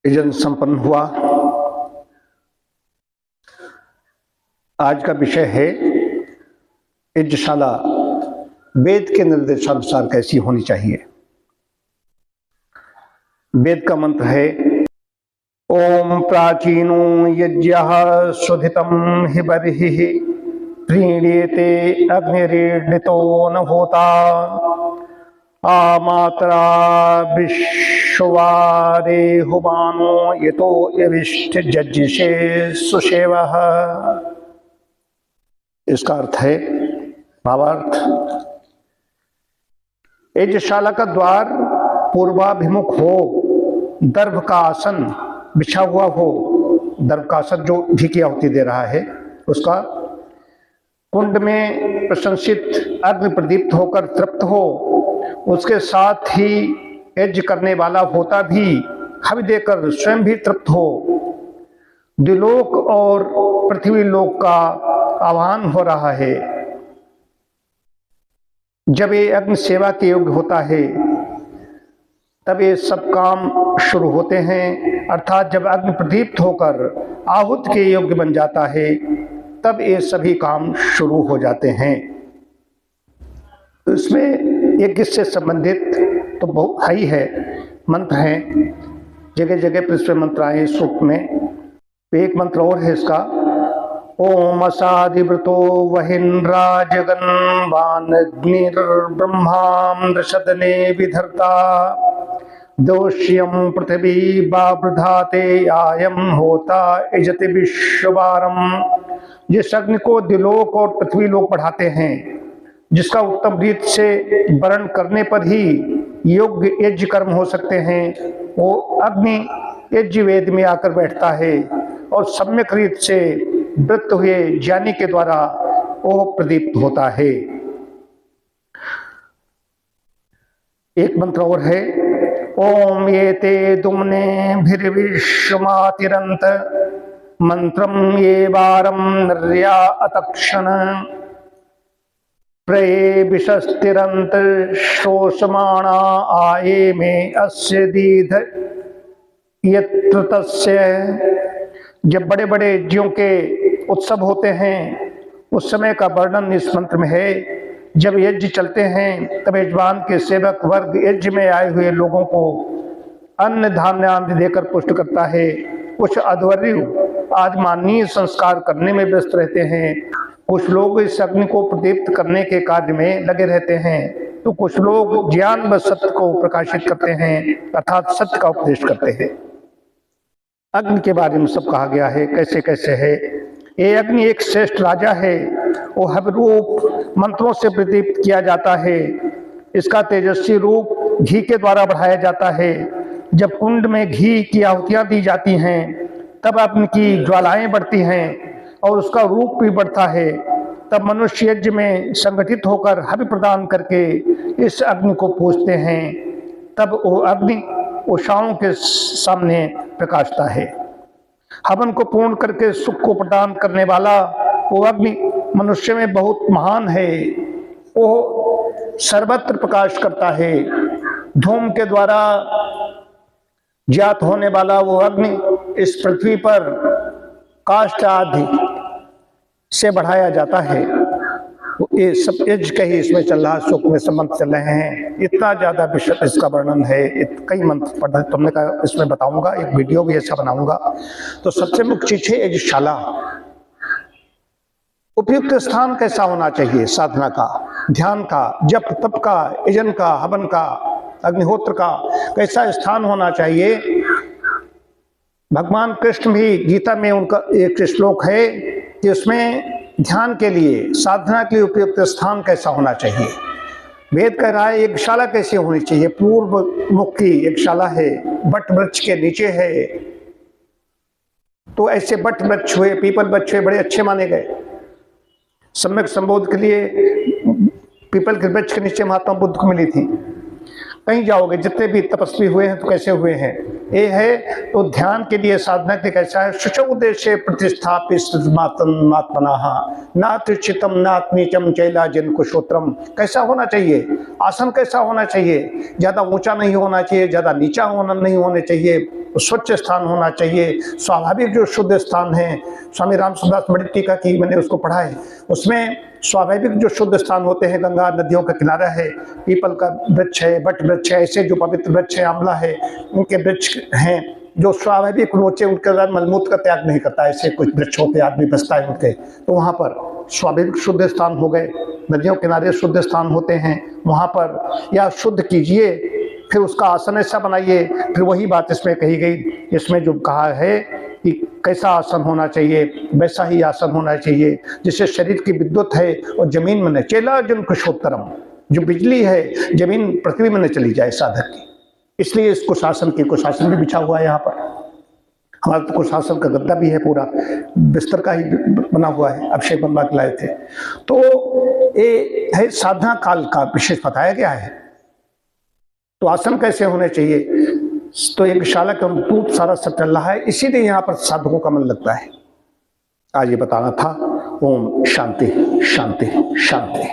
यजन संपन्न हुआ। आज का विषय है यज्ञशाला वेद के निर्देशानुसार कैसी होनी चाहिए। वेद का मंत्र है ओम प्राचीनो यज्ञः सुधितं हि बर्हिः प्रीण्यते अग्निरीडितो न होता आमात्रा विश्वारे हुमानो यतो यविष्ठ जज्जिषे सुषेवः। इसका अर्थ है, भावार्थ, यज्ञशाला का द्वार पूर्वाभिमुख हो, दर्भ का आसन बिछा हुआ हो, दर्भ का आसन जो घी की आहुति दे रहा है उसका, कुंड में प्रशंसित अग्नि प्रदीप्त होकर तृप्त हो, उसके साथ ही यज्ञ करने वाला होता भी हवि देकर स्वयं भी तृप्त हो, द्विलोक और पृथ्वी लोक का आह्वान हो रहा है। जब ये अग्नि सेवा के योग्य होता है तब ये सब काम शुरू होते हैं, अर्थात जब अग्नि प्रदीप्त होकर आहुत के योग्य बन जाता है तब ये सभी काम शुरू हो जाते हैं। इसमें यज्ञ से संबंधित तो बहुत हाई है, मंत्र हैं, जगह जगह पर इसमें मंत्र आए सूक्त में। एक मंत्र और है इसका, ओम असादिवृतो वहिन्राजगन वानग्निर्ब्रह्मामृषदने विधर्ता दोष्यम पृथ्वी बावृधाते आयम होता इजति विश्ववारम। जिस अग्नि को द्विलोक और पृथ्वी लोक बढ़ाते हैं, जिसका उत्तम रीत से वर्ण करने पर ही योग्य यज्ञ कर्म हो सकते हैं, वो अग्नि यज्ञ वेद में आकर बैठता है और सम्यक रीत से वृत्त हुए ज्ञानी के द्वारा वो प्रदीप्त होता है। एक मंत्र और है, ओम ये ते दुम्ने भिर्विश्वमातिरंत मंत्रम ये वारम नर्या अतक्षण प्रये विशस्तिरंत शोषमाणा आये में अस्य दीध यत्र तस्य। जब बड़े बड़े यज्ञों के उत्सव होते हैं उस समय का वर्णन इस मंत्र में है। जब यज्ञ चलते हैं तब यजमान के सेवक वर्ग यज्ञ में आए हुए लोगों को अन्न धान्य आदि देकर पुष्ट करता है। कुछ अध्वर्यु आज माननीय संस्कार करने में व्यस्त रहते हैं, कुछ लोग इस अग्नि को प्रदीप्त करने के कार्य में लगे रहते हैं, तो कुछ लोग ज्ञान व सत्य को प्रकाशित करते हैं, अर्थात सत्य का उपदेश करते हैं। अग्नि के बारे में सब कहा गया है, कैसे कैसे है। ये अग्नि एक श्रेष्ठ राजा है, वो हवि रूप मंत्रों से प्रदीप्त किया जाता है। इसका तेजस्वी रूप घी के द्वारा बढ़ाया जाता है। जब कुंड में घी की आहुतियां दी जाती हैं तब अग्नि की ज्वालाएं बढ़ती हैं और उसका रूप भी बढ़ता है। तब मनुष्य यज्ञ में संगठित होकर हवि प्रदान करके इस अग्नि को पूजते हैं। तब वो अग्नि उषाओं के सामने प्रकाशता है। हवन को पूर्ण करके सुख को प्रदान करने वाला वो अग्नि मनुष्य में बहुत महान है। वो सर्वत्र प्रकाश करता है। धूम के द्वारा ज्ञात होने वाला वो अग्नि इस पृथ्वी पर काष्ठ आदि से बढ़ाया जाता है। ये सब यज्ञ का ही इसमें चल रहा, सुख में संबंध चल रहे हैं। इतना ज्यादा विषय इसका वर्णन है, कई मंत्र पढ़ तुमने का इसमें बताऊंगा, एक वीडियो भी ऐसा बनाऊंगा। तो सबसे मुख्य चीज है यज्ञशाला। उपयुक्त स्थान कैसा होना चाहिए, साधना का, ध्यान का, जप तप का, यजन का, हवन का, अग्निहोत्र का कैसा स्थान होना चाहिए। भगवान कृष्ण भी गीता में उनका एक श्लोक है कि उसमें ध्यान के लिए, साधना के लिए उपयुक्त स्थान कैसा होना चाहिए। वेद कह रहा है यज्ञशाला कैसी होनी चाहिए। पूर्व मुख की यज्ञशाला है, बट वृक्ष के नीचे है। तो ऐसे बट वृक्ष हुए, पीपल वृक्ष हुए, बड़े अच्छे माने गए। सम्यक संबोध के लिए पीपल के वृक्ष के नीचे महात्मा बुद्ध को मिली थी। कहीं जाओगे जितने भी तपस्वी हुए हैं तो कैसे हुए हैं, ये है। तो ध्यान के लिए, साधना के कैसा है, शुचौ उद्देश्य प्रतिष्ठापित नात्रिचितम नात्नीचम चैलाजन कुशोत्रम। कैसा होना चाहिए, आसन कैसा होना चाहिए, ज्यादा ऊंचा नहीं होना चाहिए, ज्यादा नीचा नहीं होना चाहिए, स्वच्छ स्थान होना चाहिए, स्वाभाविक जो शुद्ध स्थान है। स्वामी रामसुदास बड़ी टीका की मैंने उसको पढ़ा है, उसमें स्वाभाविक जो शुद्ध स्थान होते हैं, गंगा नदियों का किनारा है, पीपल का वृक्ष है, बट वृक्ष है, ऐसे जो पवित्र वृक्ष है, आंवला है, उनके वृक्ष हैं जो स्वाभाविक नोचे उनके अंदर मलमूत्र का त्याग नहीं करता, ऐसे कुछ वृक्ष होते आदमी बसता है उनके, तो वहाँ पर स्वाभाविक शुद्ध स्थान हो गए। नदियों किनारे शुद्ध स्थान होते हैं, वहाँ पर या शुद्ध कीजिए, फिर उसका आसन ऐसा बनाइए। फिर वही बात इसमें कही गई, इसमें जो कहा है कि कैसा आसन होना चाहिए, वैसा ही आसन होना चाहिए जिससे शरीर की विद्युत है और जमीन में न चेला जन कुशोत्तरम, जो बिजली है जमीन पृथ्वी में न चली जाए साधक की। इसलिए इस कुशासन की कुशासन भी बिछा हुआ है यहाँ पर। हमारा तो कुशासन का गद्दा भी है, पूरा बिस्तर का ही बना हुआ है, अभिषेक बनवा के लाए थे। तो ये है साधना काल का विशेष बताया गया है। तो आसन कैसे होने चाहिए, तो एक विशाला का टूट सारा सब चल रहा है, इसीलिए यहाँ पर साधकों का मन लगता है। आज ये बताना था। ओम शांति शांति शांति।